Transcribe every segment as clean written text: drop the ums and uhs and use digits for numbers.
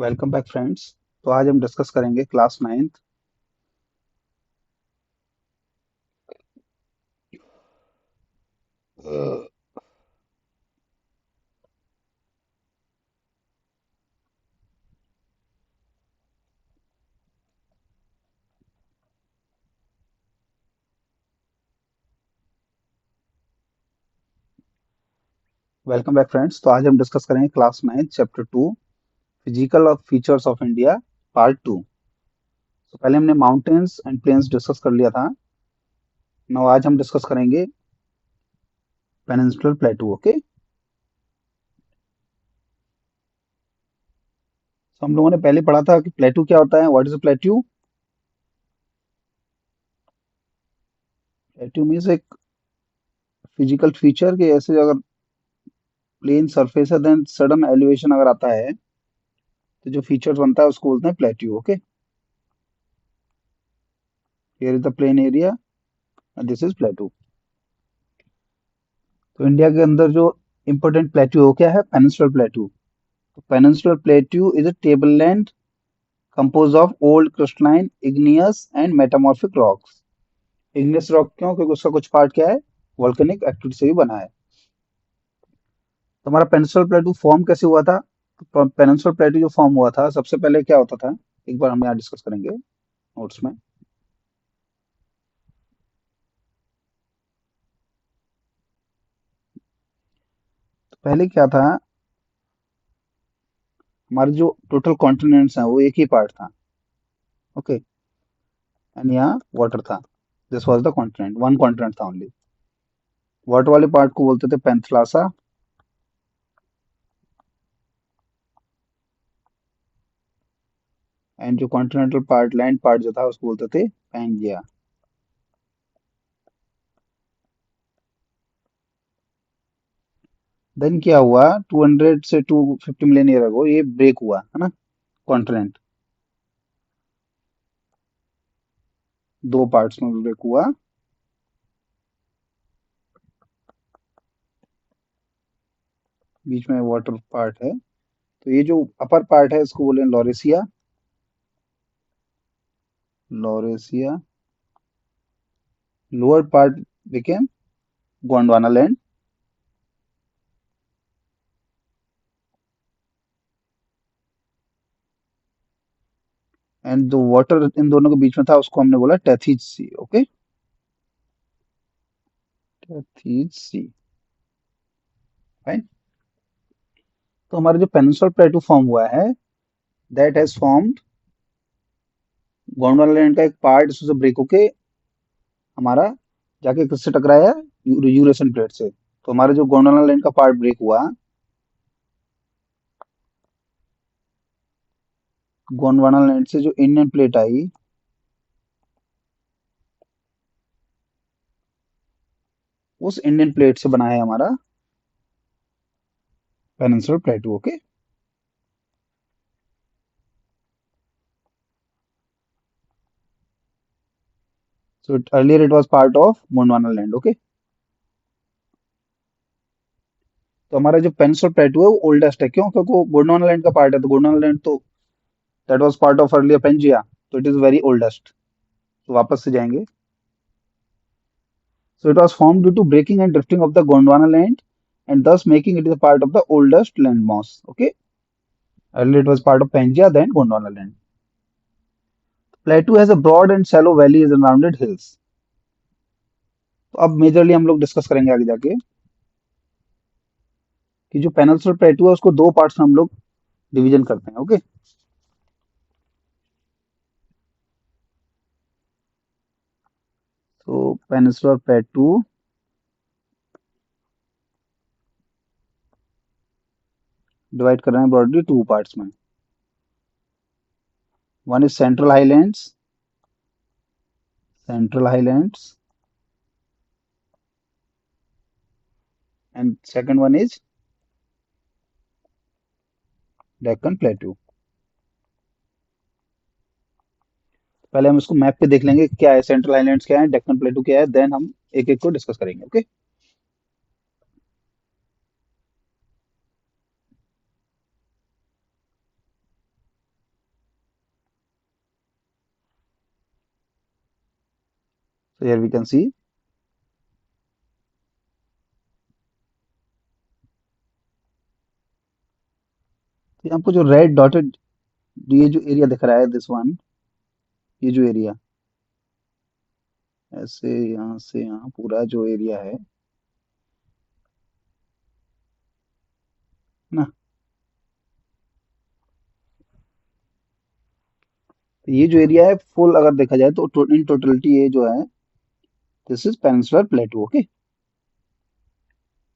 Welcome back friends. तो आज हम डिस्कस करेंगे class ninth. Welcome back friends. तो आज हम डिस्कस करेंगे class ninth chapter 2 physical of features of India part 2। तो पहले हमने माउंटेन्स एंड प्लेन्स डिस्कस कर लिया था। नाउ आज हम डिस्कस करेंगे पेनिनसुलर प्लेटू। ओके, तो हम लोगों ने पहले पढ़ा था कि प्लेटू क्या होता है। What is a plateau? Plateau means एक फिजिकल फीचर के ऐसे अगर प्लेन सरफेस है देन सडन एलिवेशन अगर आता है तो जो फीचर्स बनता है उसको बोलते हैं plateau. Okay, here is the plain area and this is प्लेटू। तो इंडिया के अंदर जो इम्पोर्टेंट प्लेट्यू हो क्या है? Peninsular plateau. तो peninsular plateau is a tableland composed of old crystalline igneous and metamorphic rocks। igneous rock क्यों? क्योंकि उसका कुछ पार्ट क्या है, वोल्केनिक एक्टिविटी से भी बना है। तो हमारा पेनिनसुलर प्लेटू फॉर्म कैसे हुआ था? तो पेनिनसुलर प्लेटू जो फॉर्म हुआ था सबसे पहले क्या होता था, एक बार हम यहाँ डिस्कस करेंगे नोट्स में। तो पहले क्या था, हमारे जो टोटल कॉन्टिनेंट्स हैं वो एक ही पार्ट था। ओके, एंड यहाँ वाटर था। This was the continent, one continent था ओनली। वाटर वाले पार्ट को बोलते थे पेंथलासा, एंड जो कॉन्टिनेंटल पार्ट, लैंड पार्ट जो था उसको बोलते थे पैंजिया। देन क्या हुआ, 200 से 250 मिलियन ईयर अगो ये ब्रेक हुआ है ना, कॉन्टिनेंट दो पार्ट्स में ब्रेक हुआ। बीच में वाटर पार्ट है। तो ये जो अपर पार्ट है इसको बोले Laurasia. Laurasia. Lower part became Gondwana land. And जो वाटर इन दोनों के बीच में था उसको हमने बोला टेथीज सी। ओके, टेथीज सी, फाइन। तो हमारा जो पेनिनसुलर प्लेटू फॉर्म हुआ है that has formed, Gondwana land का एक पार्ट इससे ब्रेक होके हमारा जाके किससे टकराया, यूरेशियन प्लेट से। तो हमारा जो गोंडवाना लैंड का पार्ट ब्रेक हुआ, गोंडवाना लैंड से जो इंडियन प्लेट आई उस इंडियन प्लेट से बना है हमारा peninsular प्लेटू। Okay, so earlier it was part of Gondwana land. Okay, तो हमारा जो पेनिनसुलर प्लेटू है वो ओल्डेस्ट है। क्यों? क्योंकि वो गोंडवाना लैंड का पार्ट है। तो गोंडवाना लैंड तो that was part of earlier Pangaea, तो इट इज वेरी ओल्डेस्ट। तो वापस से जाएंगे। So it was formed due to breaking and drifting of the Gondwana land and thus making it a part of the oldest landmass. Okay, earlier it was part of Pangaea, then Gondwana land. Plateau has a broad and shallow valleys and rounded hills. तो अब majorly हम लोग discuss करेंगे आगे जाके कि जो peninsular प्लेटू है उसको दो पार्ट्स में हम लोग डिवीजन करते हैं। ओके, तो पेनिनसुलर प्लेटू डिवाइड कर रहे हैं ब्रॉडली टू पार्ट्स में। One is central highlands, central highlands, and second one is Deccan प्लेटू। पहले हम इसको मैप पे देख लेंगे क्या है, सेंट्रल हाईलैंड्स क्या है, डेक्कन प्लेटू क्या है, देन हम एक एक को डिस्कस करेंगे। Okay, So here we can see तो आपको जो रेड डॉटेड ये जो एरिया दिख रहा है दिस वन, ये जो एरिया ऐसे यहाँ से यहाँ पूरा जो एरिया है ना, तो ये जो एरिया है फुल अगर देखा जाए तो इन टोटलिटी ये जो है this is peninsular प्लेटू। Okay,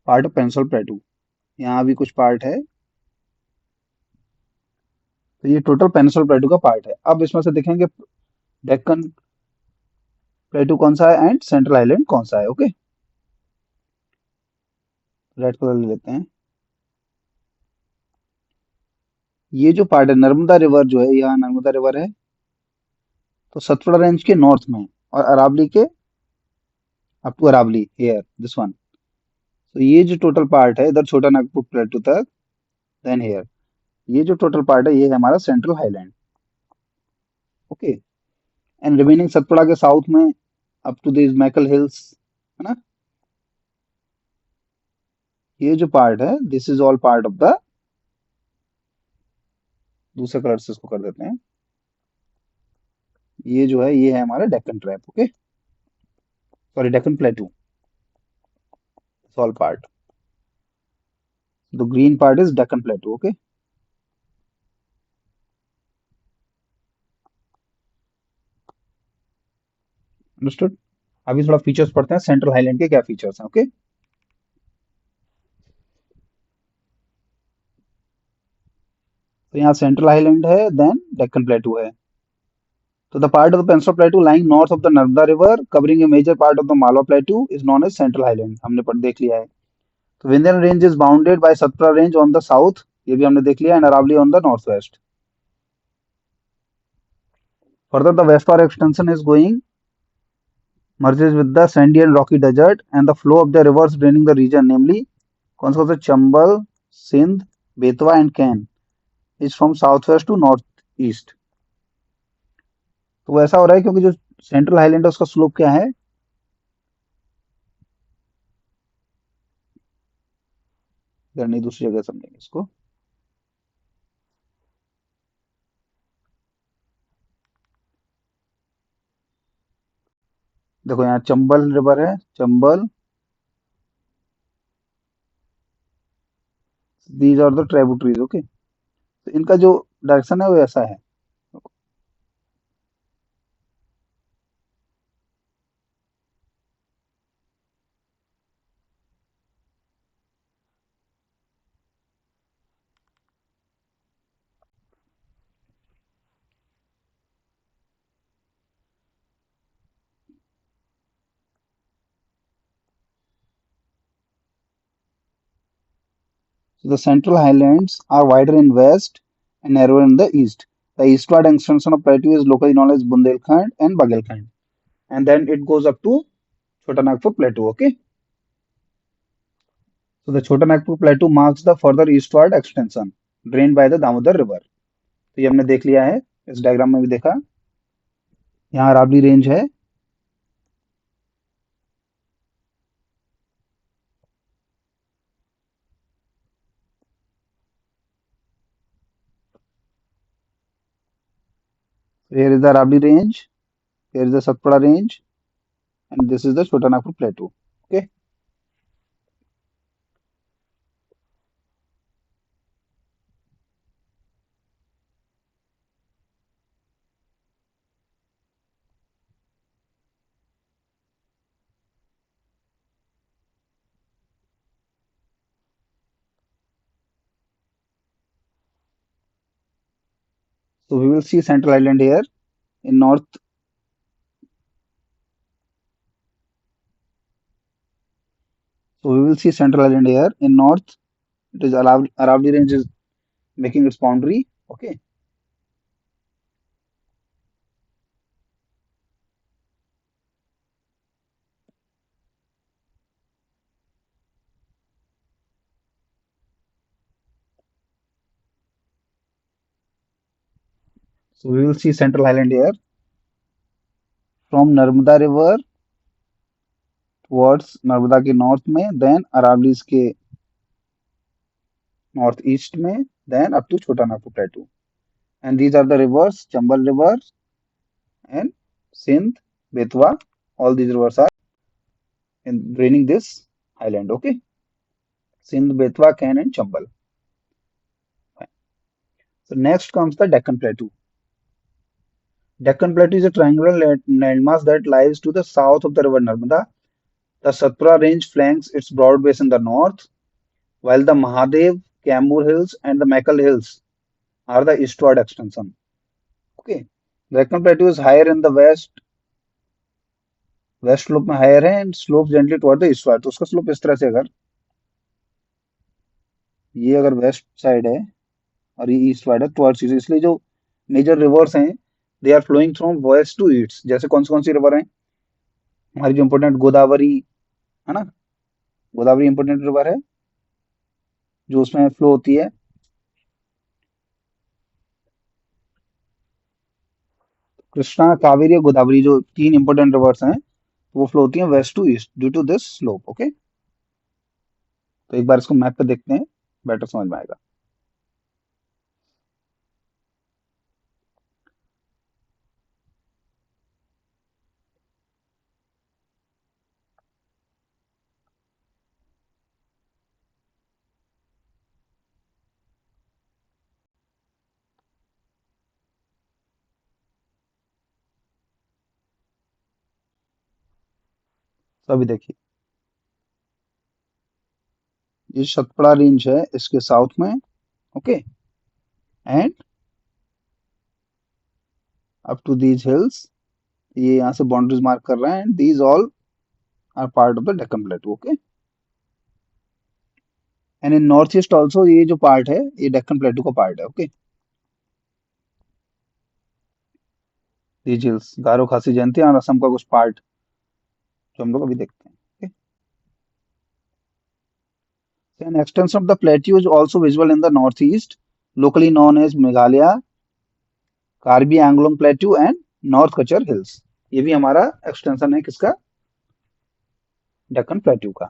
part of peninsular प्लेटू। यहाँ भी कुछ पार्ट है, तो ये टोटल पेनिनसुलर प्लेटू का पार्ट है। अब इसमें से देखेंगे डेक्कन प्लेटू कौन सा है एंड सेंट्रल आइलैंड कौन सा है। ओके, रेड कलर ले लेते हैं। ये जो पार्ट है नर्मदा रिवर जो है, यहाँ नर्मदा रिवर है तो सतपुड़ा रेंज के नॉर्थ में है, और अरावली के up to Aravalli here this one. तो ये जो टोटल पार्ट है इधर छोटा नागपुर प्लेटू तक, देन हियर ये जो टोटल पार्ट है ये है हमारा central highland. Okay, and remaining Satpura के साउथ में up to this Maikal hills, है ना, ये जो पार्ट है this is all part of the, दूसरे कलर से इसको कर देते हैं, ये जो है ये है हमारा Deccan trap. Okay, sorry Deccan प्लेटू, all part, the green part is Deccan plateau. Okay, understood. अभी थोड़ा फीचर्स पढ़ते हैं, सेंट्रल हाईलैंड के क्या फीचर्स हैं। ओके, तो यहाँ सेंट्रल हाईलैंड है, देन डेक्कन प्लेटू है। तो the part of the peninsula plateau lying north of the Narmada river covering a major part of the Malwa plateau is known as central highland, हमने पढ़ देख लिया है। तो Vindhyan range is bounded by Satpura range on the south, ये भी हमने देख लिया, and Aravalli on the north west. Further the westward extension is going merges with the sandy and rocky desert and the flow of the rivers draining the region, namely कौन सा होता है, Chambal, Sindh, Betwa and Ken, is from south west to north east. तो ऐसा हो रहा है क्योंकि जो सेंट्रल हाईलैंड है उसका स्लोप क्या है, इधर नहीं दूसरी जगह समझेंगे इसको। देखो यहाँ चंबल रिवर है, Chambal, these are the tributaries. Okay, तो इनका जो डायरेक्शन है वो ऐसा है। So the central highlands are wider in west and narrower in the east. The eastward extension of plateau is locally known as Bundelkhand and Bagelkhand, and then it goes up to Chota Nagpur Plateau. Okay, so the Chota Nagpur Plateau marks the further eastward extension drained by the Damodar River. तो ये हमने देख लिया है, इस diagram में भी देखा। यहाँ राबड़ी रेंज है, here is the Rabli range, here is the Satpura range, and this is the Chota Nagpur Plateau. Okay, so we will see Central Island here in north. So we will see Central Island here in north. It is Aravali range is making its boundary. Okay, so we will see Central Highland here from Narmada River towards Narmada के north में, then Aravallis के north east में, then up to छोटा Nagpur प्लेटू. And these are the rivers, Chambal River and Sindh, Betwa. All these rivers are in draining this island. Okay, Sindh, Betwa, Ken, and Chambal. Fine. So next comes the Deccan Plateau. Deccan Plateau is a triangular landmass that lies to the south of the river Narmada. The Satpura Range flanks its broad base in the north, while the Mahadev, Kamur Hills, and the Mekal Hills are the eastward extension. Okay, Deccan Plateau is higher in the west slope में higher है and slope gently toward the east. तो उसका slope इस तरह से, अगर ये अगर वेस्ट साइड है और ये ईस्ट साइड है टुवर्ड्स ईस्ट, इसलिए जो मेजर रिवर्स हैं they are flowing from west to east. जैसे कौन सी रिवर है हमारी जो इंपोर्टेंट गोदावरी है ना, गोदावरी इंपोर्टेंट रिवर है जो उसमें फ्लो होती है. कृष्णा, कावेरी और गोदावरी जो तीन इंपोर्टेंट रिवर्स हैं वो फ्लो होती हैं west to east due to this slope. Okay, तो एक बार इसको मैप पे देखते हैं, बेटर समझ में आएगा. तो अभी देखिए, ये सतपुड़ा रेंज है इसके साउथ में. Okay, and up to these hills, ये यहाँ से बाउंड्रीज मार्क कर रहे हैं and these all are part of the Deccan plateau. Okay, and in north east also ये जो पार्ट है ये डेक्कन प्लेटू का पार्ट है. ओके, दीज हिल्स गारो खासी जयंती और असम का कुछ पार्ट जो हम लोग अभी देखते हैं. Okay, an extension of the plateau is also visible in the north east, locally known as Meghalaya, Karbi Anglong plateau and north कचर हिल्स. ये भी हमारा एक्सटेंशन है किसका, डेक्कन प्लेट्यू का.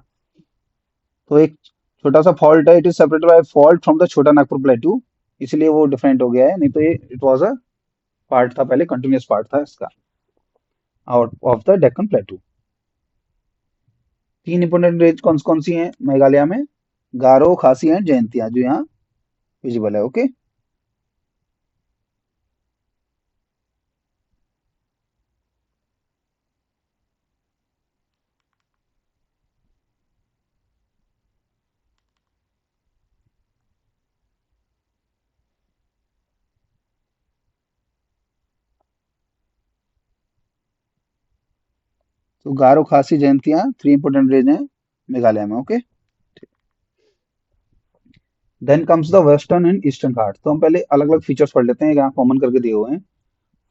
तो एक छोटा सा फॉल्ट है, it is separated by fault from the छोटा नागपुर प्लेट्यू, इसलिए वो डिफरेंट हो गया है. नहीं तो ये इट वाज अ पार्ट था, पहले कंटिन्यूअस पार्ट था इसका out of the Deccan plateau. तीन इंपोर्टेंट रेंज कौन कौन सी हैं मेघालय में, गारो, खासी एंड जयंतिया, जो यहाँ विजिबल है. ओके, तो गारो, खासी, जयंतिया थ्री इंपोर्टेंट रेंज हैं मेघालय में. Okay, then comes the western and eastern घाट. तो हम पहले अलग अलग फीचर्स पढ़ लेते हैं, यहाँ कॉमन करके दिए हुए हैं.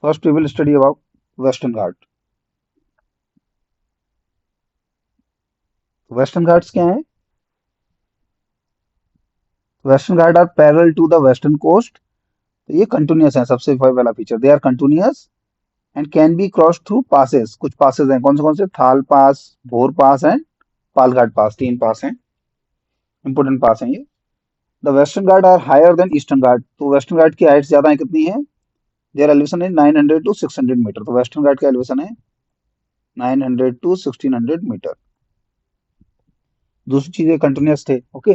First we will study about western Ghat. Western Ghats क्या है, western Ghat are parallel to the western coast. तो ये कंटिन्यूअस है, सबसे पहला feature, they are continuous and can be cross through passes. कुछ पासेस हैं, कौन से थाल पास, भोर पास एंड पालघाट पास, तीन पास हैं, इंपोर्टेंट पास हैं ये. The western Ghat are higher than eastern घाट. तो वेस्टर्न घाट की हाइट ज्यादा है, कितनी है, their elevation is 900 to 600 metre. तो वेस्टर्न घाट का एलिवेशन है 900 टू 1600 मीटर. दूसरी चीजें कंटिन्यूअस थे. Okay,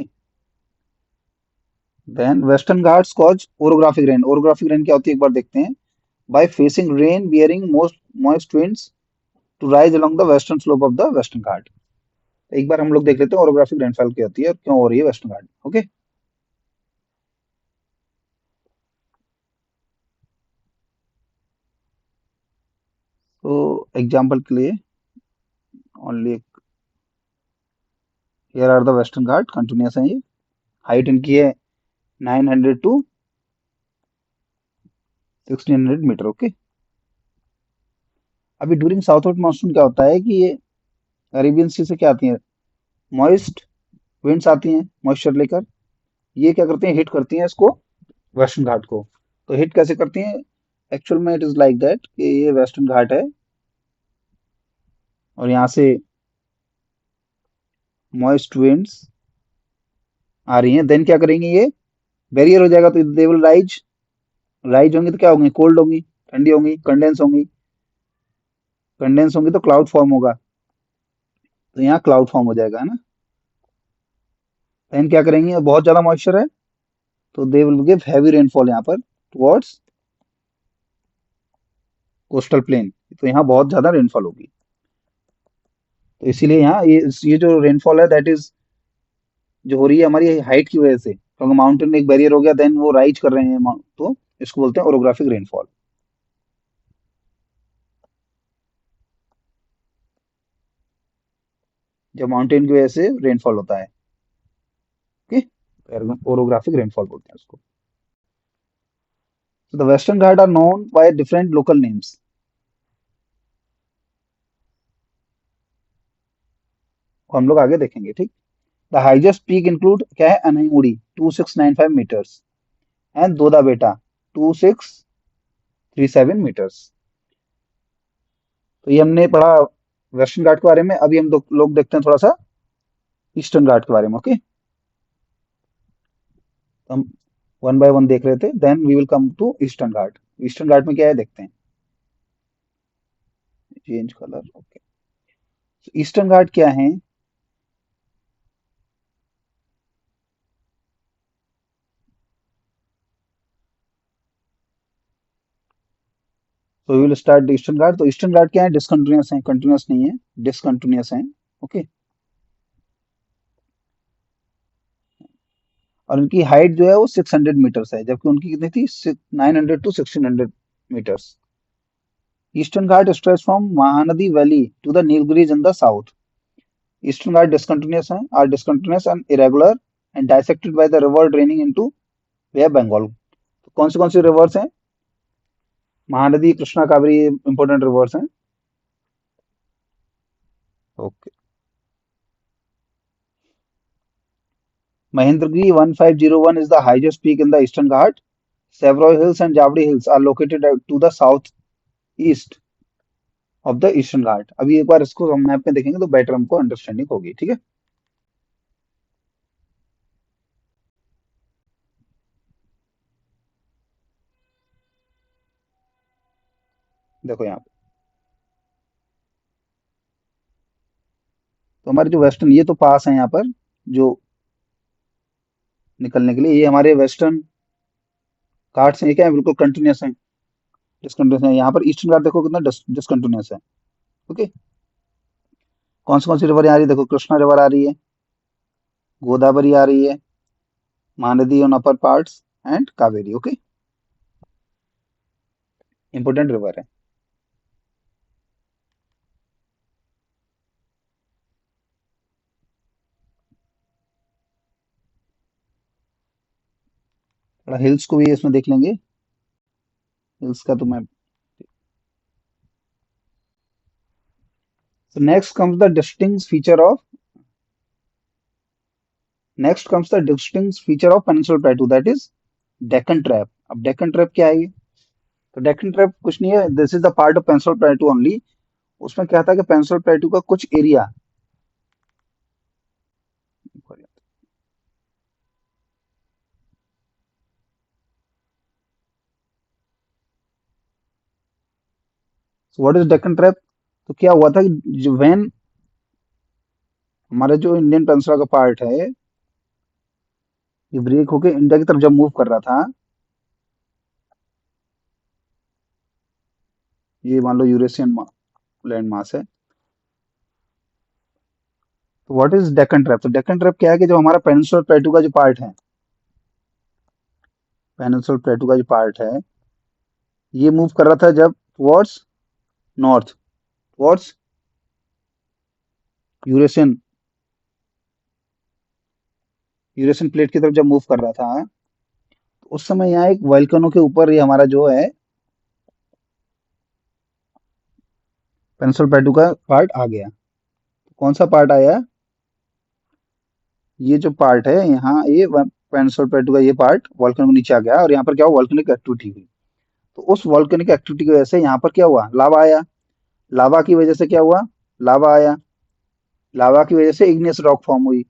then western Ghats cause orographic rain. Orographic rain क्या होती है एक बार देखते हैं. By facing rain bearing most moist winds to rise along the western slope of the western Ghat. एक बार हम लोग देख लेते हैं ओरोग्राफिक रेनफॉल क्या होती है और क्यों हो रही है वेस्टर्न घाट. ओके, तो एग्जांपल के लिए only, here are the western Ghat, continuous है ये, हाइट इनकी है 900 टू 1600 मीटर. ओके, अभी ड्यूरिंग साउथवर्ड मानसून क्या होता है कि ये अरेबियन सी से क्या आती है, मॉइस्ट विंड्स आती हैं मॉइस्चर लेकर. ये क्या करती हैं, हिट करती हैं इसको, वेस्टर्न घाट को. तो हिट कैसे करती हैं, एक्चुअल में इट इज लाइक दैट कि ये वेस्टर्न घाट है और यहाँ से मॉइस्ट विंड्स आ रही हैं, देन क्या करेंगे, ये बैरियर हो जाएगा तो दे विल राइज। राइज होंगी तो क्या होंगी, कोल्ड होंगी, ठंडी होंगी, कंडेंस होंगी। कंडेंस होंगी तो क्लाउड फॉर्म होगा, तो यहाँ क्लाउड फॉर्म हो जाएगा, है ना। देन क्या करेंगे, बहुत ज्यादा मॉइस्चर है तो they will give heavy rainfall यहाँ पर टुवर्ड्स कोस्टल प्लेन, तो यहाँ बहुत ज्यादा रेनफॉल होगी। तो इसीलिए यहाँ ये जो रेनफॉल है दैट इज जो हो रही है हमारी हाइट की वजह से, क्योंकि माउंटेन एक बैरियर हो गया, देन वो राइज कर रहे हैं तो इसको बोलते हैं ओरोग्राफिक रेनफॉल। जब माउंटेन की वजह से रेनफॉल होता है, ओके, ओरोग्राफिक रेनफॉल बोलते हैं उसको। So the Western Ghats are known by different local names. हम लोग आगे देखेंगे, ठीक। द हाइएस्ट पीक इंक्लूड क्या है, अनईमुड़ी 2695 मीटर्स एंड दोदा बेटा 2637 मीटर्स। तो ये हमने पढ़ा वेस्टर्न घाट के बारे में। अभी हम लोग देखते हैं थोड़ा सा ईस्टर्न घाट के बारे में, ओके। तो हम वन बाय वन देख रहे थे, then we will come to eastern Ghat. Eastern Ghat में क्या है देखते हैं, change colour, okay. Eastern Ghat क्या है, तो वी विल स्टार्ट ईस्टर्न घाट। तो ईस्टर्न घाट क्या है, डिसकंटिन्यूअस है, कंटिन्यूअस नहीं है, डिसकंटिन्यूअस है, ओके। और उनकी हाइट जो है वो 600 मीटर्स है, जबकि उनकी कितनी थी, 900 to 1600 metres. Eastern Ghat stretch from Mahanadi valley to the Nilgiris in the south. Eastern Ghat discontinuous है, are discontinuous and irregular and dissected by the river draining into bay of Bengal. तो कौन सी रिवर्स हैं, महानदी, कृष्णा, कावेरी, इंपोर्टेंट रिवर्स हैं, okay. Mahendragiri 1501 is the highest peak in the Eastern Ghat. Several hills and Javdi hills are located to the southeast of the eastern Ghat. अभी एक बार इसको हम map में देखेंगे तो बेटर हमको अंडरस्टैंडिंग होगी, ठीक है। देखो यहाँ पे तो हमारे जो वेस्टर्न, ये तो पास है यहाँ पर जो निकलने के लिए, ये हमारे वेस्टर्न घाट्स हैं, क्या है, बिल्कुल कंटिन्यूस है, डिसकंटिन्यूस है। यहाँ पर ईस्टर्न घाट देखो कितना डिसकंटिन्यूस है, ओके। कौन सी रिवर आ रही है, देखो कृष्णा रिवर आ रही है, गोदावरी आ रही है, Mahanadi on upper parts and Kaveri, okay, important river है। थोड़ा हिल्स को भी इसमें देख लेंगे, हिल्स का तो मैं। So next comes the distinct feature of peninsular plateau, that is Deccan Trap। अब डेक्कन ट्रैप क्या है ये, तो डेक्कन ट्रैप कुछ नहीं है, this is the part of peninsular प्लेटू only. उसमें क्या था कि पेनिनसुलर प्लेटू का कुछ area, what is Deccan trap. तो क्या हुआ था कि व्हेन हमारा जो इंडियन पेनिनसुला का पार्ट है ये ब्रेक होके इंडिया की तरफ जब मूव कर रहा था, ये मान लो यूरेशियन लैंड मास है, तो व्हाट इज डेक्कन ट्रैप। तो डेक्कन ट्रैप क्या है कि जो हमारा पेनिनसुलर प्लेटू का जो पार्ट है, पेनिनसुलर प्लेटू का जो पार्ट है ये मूव कर रहा था जब towards north, towards Eurasian Eurasian plate की तरफ जब मूव कर रहा था, तो उस समय यहाँ एक वोल्केनो के ऊपर ये हमारा जो है पेनिनसुलर प्लेटू का पार्ट आ गया। तो कौन सा पार्ट आया, ये जो पार्ट है यहाँ, ये पेनिनसुलर प्लेटू का ये पार्ट वोल्केनो के नीचे आ गया, और यहाँ पर क्या हुआ, वोल्केनिक एक्टिविटी हुई। तो उस वोल्केनिक एक्टिविटी की वजह से यहाँ पर क्या हुआ, लावा आया। लावा की वजह से क्या हुआ, लावा आया, लावा की वजह से इग्नियस रॉक फॉर्म हुई।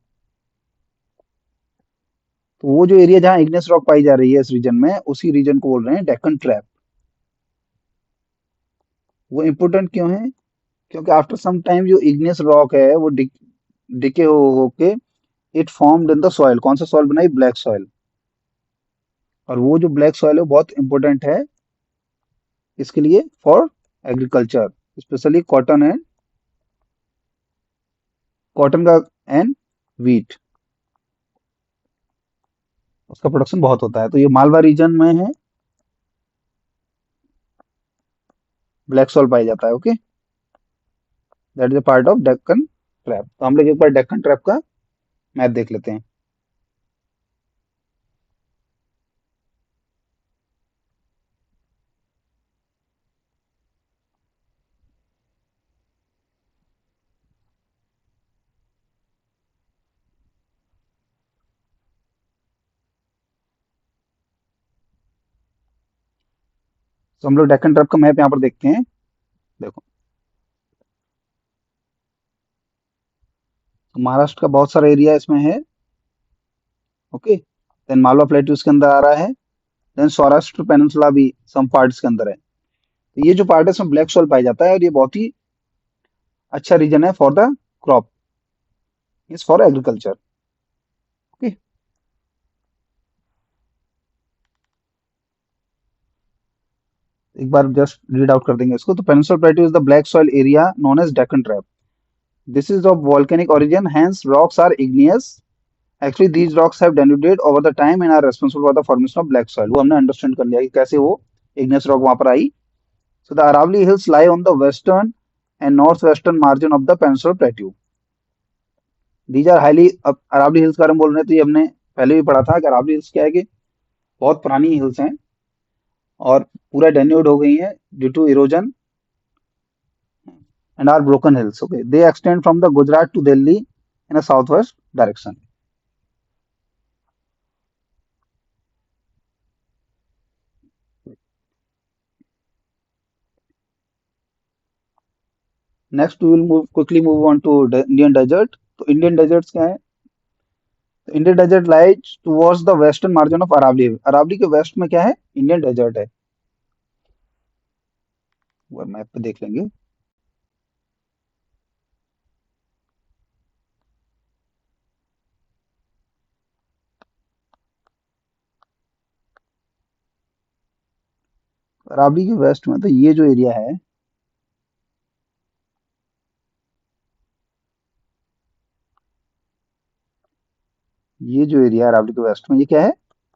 तो वो जो एरिया जहाँ इग्नियस रॉक पाई जा रही है इस रीजन में, उसी रीजन को बोल रहे हैं डेक्कन ट्रैप। वो इम्पोर्टेंट क्यों है? क्योंकि आफ्टर सम टाइम जो इग्नियस रॉक है वो डिके हो होके it formed in the soil. कौन सा सॉइल बनाई? Black soil. और वो जो ब्लैक सॉइल है वो बहुत इंपॉर्टेंट है इसके लिए, फॉर एग्रीकल्चर, स्पेशली कॉटन का एंड वीट, उसका प्रोडक्शन बहुत होता है। तो ये मालवा रीजन में है, ब्लैक सॉइल पाया जाता है। Okay, that is a part of Deccan trap. तो हम लोग एक बार डेक्कन ट्रैप का मैप देख लेते हैं। तो हम लोग डेक्कन ट्रैप का मैप यहाँ पर देखते हैं। देखो, तो महाराष्ट्र का बहुत सारा एरिया इसमें है। ओके, देन मालवा प्लेटू इसके अंदर आ रहा है। देन सौराष्ट्र पेनिनसुला भी सम पार्ट्स के अंदर है। तो ये जो पार्ट है इसमें ब्लैक सॉइल पाया जाता है, और ये बहुत ही अच्छा रीजन है for the crop, is for agriculture. Okay, एक बार जस्ट रीड आउट कर देंगे इसको। तो peninsula plateau is the black soil area known as Deccan trap. This is of volcanic origin, hence rocks are igneous. Actually these rocks have denuded over the time and are responsible for the formation of black soil। वो हमने understand कर लिया कि कैसे वो igneous rock वहां पर आई। So the Aravalli Hills lie on the western and northwestern margin of the Peninsular Plateau. These are highly, अब अरावली हिल्स का बारे में बोल रहे हैं तो ये हमने पहले भी पढ़ा था कि अरावली हिल्स क्या है कि बहुत पुरानी हिल्स हैं और पूरा डेन्यूड हो गई हैं due to erosion and are broken hills. Okay, they extend from the Gujarat to Delhi in a southwest direction. Next we will quickly move on to Indian desert। तो इंडियन डेजर्ट्स क्या है? तो Indian desert lies towards the western margin of Aravalli. Aravalli के west में क्या है? Indian desert है। वो मैप पे देख लेंगे। अरावली के वेस्ट में तो ये जो एरिया है, ये जो एरिया है अरावली के वेस्ट में, ये क्या है?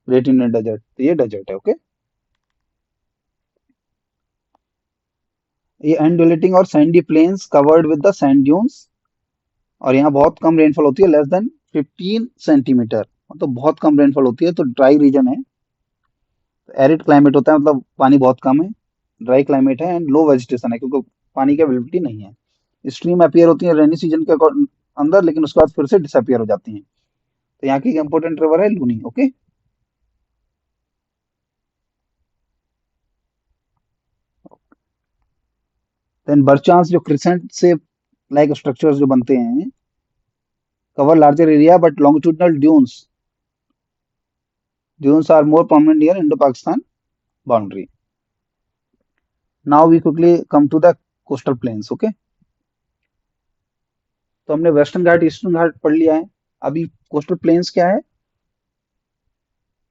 Great Indian desert. तो ये डेजर्ट है। ओके, ये अनड्यूलेटिंग और sandy plains covered with the sand dunes. और यहाँ बहुत कम रेनफॉल होती है, लेस देन 15 सेंटीमीटर, मतलब बहुत कम रेनफॉल होती है। तो ड्राई रीजन है, एरिड क्लाइमेट होता है, मतलब पानी बहुत कम है। ड्राई क्लाइमेट है एंड लो वेजिटेशन है, क्योंकि पानी की अवेलेबिलिटी नहीं है। स्ट्रीम अपीयर होती है रेनी सीजन के अंदर, लेकिन उसके बाद फिर से डिसअपियर हो जाती हैं। तो यहाँ की एक इंपॉर्टेंट रिवर है लूनी। ओके, देन बर्चांस जो क्रिसेंट से लाइक स्ट्रक्चर्स जो बनते हैं, cover larger area but longitudinal dunes are more prominent near Indo Pakistan boundary. Now we quickly come to the coastal plains. Okay, तो हमने वेस्टर्न घाट ईस्टर्न घाट पढ़ लिया है। अभी कोस्टल प्लेन्स क्या है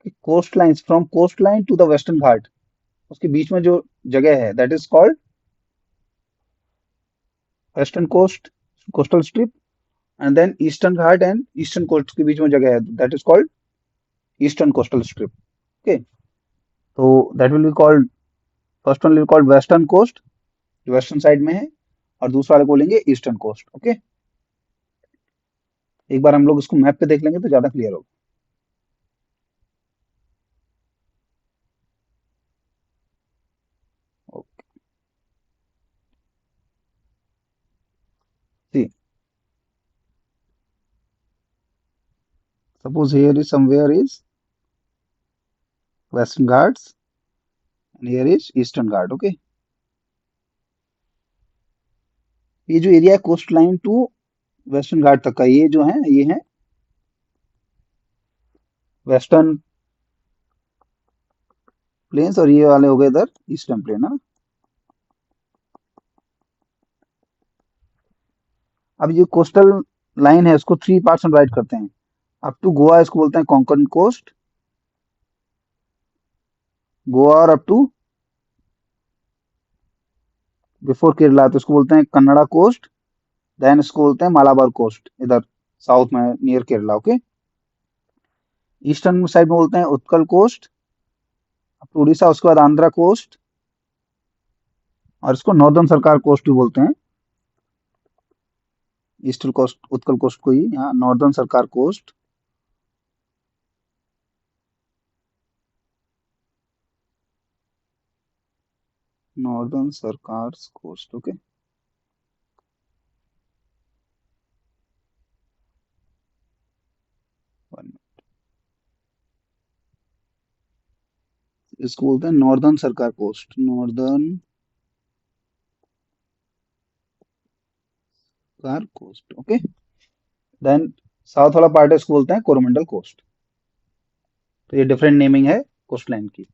कि coast line, from coast line to the western Ghat, उसके बीच में जो जगह है that is called western coast, coastal strip. And then eastern Ghat and eastern coast के बीच में जगह है that is called eastern coastal strip. Okay, तो that will be called, first one will called western coast, जो वेस्टर्न साइड में है, और दूसरा वाले को बोलेंगे ईस्टर्न कोस्ट। ओके, एक बार हम लोग इसको मैप पे देख लेंगे तो ज्यादा क्लियर होगा। Okay, see, suppose here is somewhere is western Ghats and here is eastern Ghat. Okay, ये जो एरिया है coast line to western Ghat तक का ये जो है ये है वेस्टर्न प्लेन्स, और ये वाले हो गए इधर ईस्टर्न प्लेन है। अब ये कोस्टल लाइन है, इसको थ्री पार्ट्स में डिवाइड करते हैं। अप टू गोवा इसको बोलते हैं कोंकण कोस्ट, गोवा, और अप टू बिफोर केरला तो इसको बोलते हैं कन्नड़ा कोस्ट, देन इसको बोलते हैं मालाबार कोस्ट इधर साउथ में near Kerala. Okay, eastern side में बोलते हैं Utkal coast, up to Orissa, उसके बाद आंध्रा कोस्ट, और इसको नॉर्दर्न सरकार कोस्ट भी बोलते हैं। ईस्टर्न कोस्ट, उत्कल कोस्ट को ही यहाँ नॉर्दर्न सरकार कोस्ट। नॉर्दर्न सरकार कोस्ट। ओके, इसको बोलते हैं नॉर्दर्न सरकार कोस्ट, नॉर्दर्न सरकार कोस्ट। ओके, देन साउथ वाला पार्ट है इसको बोलते हैं कोरोमंडल कोस्ट। तो ये डिफरेंट नेमिंग है कोस्ट लाइन की।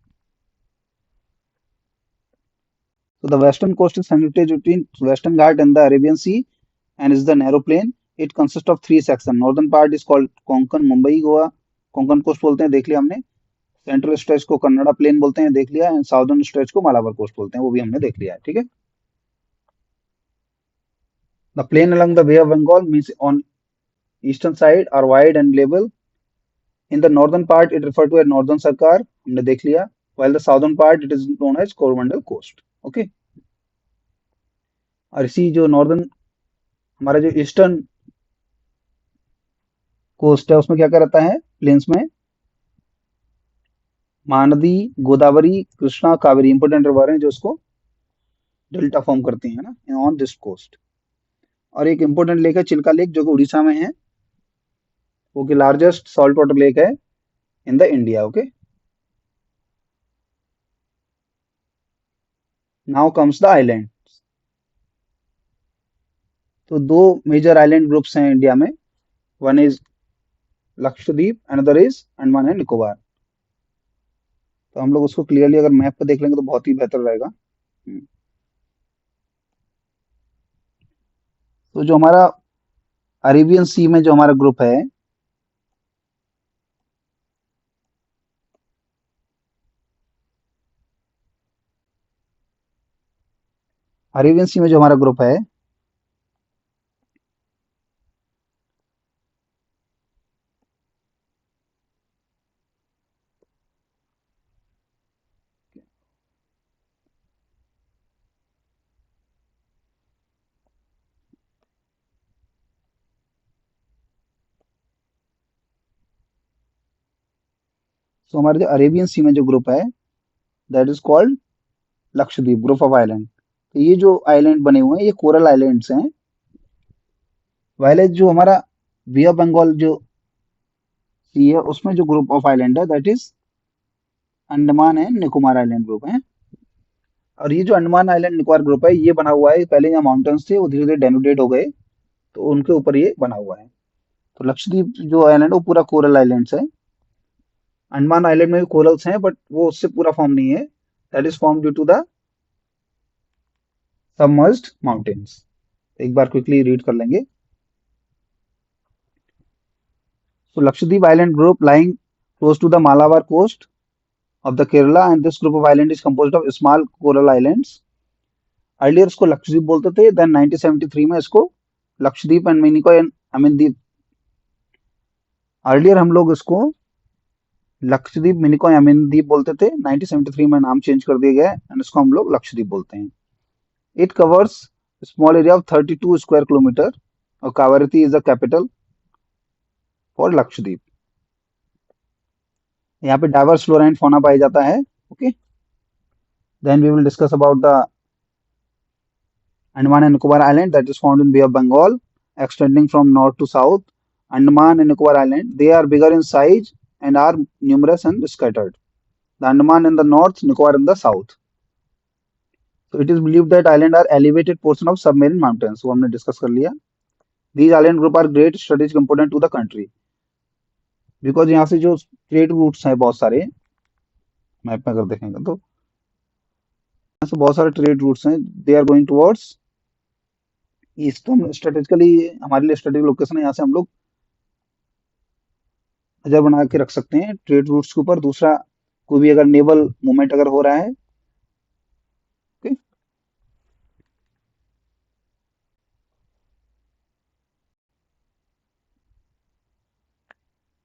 So the western coast is situated between Western Ghat and the Arabian Sea and is the narrow plain. It consists of three sections. Northern part is called Konkan, Mumbai, Goa. Konkan coast बोलते हैं, देख लिया हमने। Central stretch को Kannada plane बोलते हैं, देख लिया। एंड साउदर्न स्ट्रेच को मालाबार कोस्ट बोलते हैं, वो भी हमने देख लिया है। ठीक है। The plain along the Bay of Bengal means on eastern side are wide and level. In the northern part it referred to as northern Sarkar, हमने देख लिया। While the southern part it is known as Coromandel coast. Okay. और इसी जो northern हमारा जो eastern coast है उसमें क्या क्या रहता है प्लेन्स में, महानदी, गोदावरी, कृष्णा, कावेरी इंपोर्टेंट रिवर हैं जो उसको डेल्टा फॉर्म करती है ना ऑन दिस कोस्ट। और एक इंपोर्टेंट लेक है चिल्का लेक जो कि उड़ीसा में है, वो कि लार्जेस्ट सॉल्ट वाटर लेक है in the India. Okay, now comes the island. तो दो मेजर आइलैंड ग्रुप्स हैं इंडिया में, one is Lakshadweep, another is Andaman and Nicobar. तो हम लोग उसको क्लियरली अगर मैप पे देख लेंगे तो बहुत ही बेहतर रहेगा। तो जो हमारा अरेबियन सी में जो हमारा ग्रुप है, अरेबियन सी में जो हमारा ग्रुप है, तो हमारे जो अरेबियन सी में जो ग्रुप है that is called Lakshadweep group of island. तो ये जो आइलैंड बने हुए हैं ये कोरल आइलैंड्स हैं। वाइल जो हमारा बे ऑफ बंगाल जो सी है उसमें जो ग्रुप ऑफ आइलैंड है that is Andaman and Nicobar island group है। और ये जो अंडमान आइलैंड निकोबार ग्रुप है ये बना हुआ है, पहले यहाँ माउंटेन्स थे वो धीरे धीरे डेनुडेट हो गए तो उनके ऊपर ये बना हुआ है। तो लक्षद्वीप जो आइलैंड है वो पूरा कोरल आइलैंड्स है। अंडमान आइलैंड में भी कोरल्स हैं बट वो उससे पूरा फॉर्म नहीं है, that is form due to the submerged mountains. एक बार क्विकली रीड कर लेंगे। So Lakshadweep Island group lying close to the Malabar coast of the Kerala, and this group of island is composed of small coral islands. Earlier इसको लक्षद्वीप बोलते थे, then 1973 में इसको Lakshadweep and Minicoy and Amindweep, earlier हम लोग इसको लक्षद्वीप, मिनिकॉय, अमीनद्वीप बोलते थे। 1973 में नाम चेंज कर दिया गया एंड इसको हम लोग लक्षद्वीप बोलते हैं। It covers small area of 32 square kilometre और Kavaratti is the capital for Lakshadweep. यहाँ पे डाइवर्स फ्लोरा एंड फौना पाया जाता है। Okay, then we will discuss about the Andaman and Nicobar Island that is found in Bay of Bengal, extending from north to south. Andaman and Nicobar Island, they are bigger in size and are numerous and scattered. The Andaman in the north, Nicobar in the south. So it is believed that island are elevated portion of submarine mountains. वो हमने discuss कर लिया। These island group are great strategic important to the country because यहाँ से जो trade routes हैं बहुत सारे मैप में अगर देखेंगे तो यहाँ से बहुत सारे ट्रेड रूट्स हैं they are going towards east. तो हम स्ट्रेटेजिकली हमारे लिए स्ट्रेटेजिक लोकेशन है, यहाँ से हम लोग नजर बना के रख सकते हैं ट्रेड रूट्स के ऊपर। दूसरा कोई भी अगर नेवल मूवमेंट अगर हो रहा है, okay.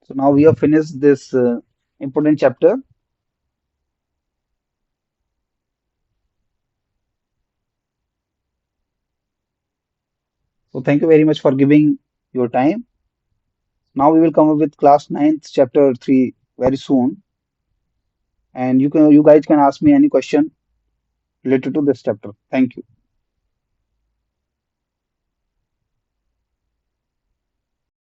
So now we have finished this important chapter. So thank you very much for giving your time. Now we will come up with class 9th chapter 3 very soon, and you guys can ask me any question related to this chapter. Thank you.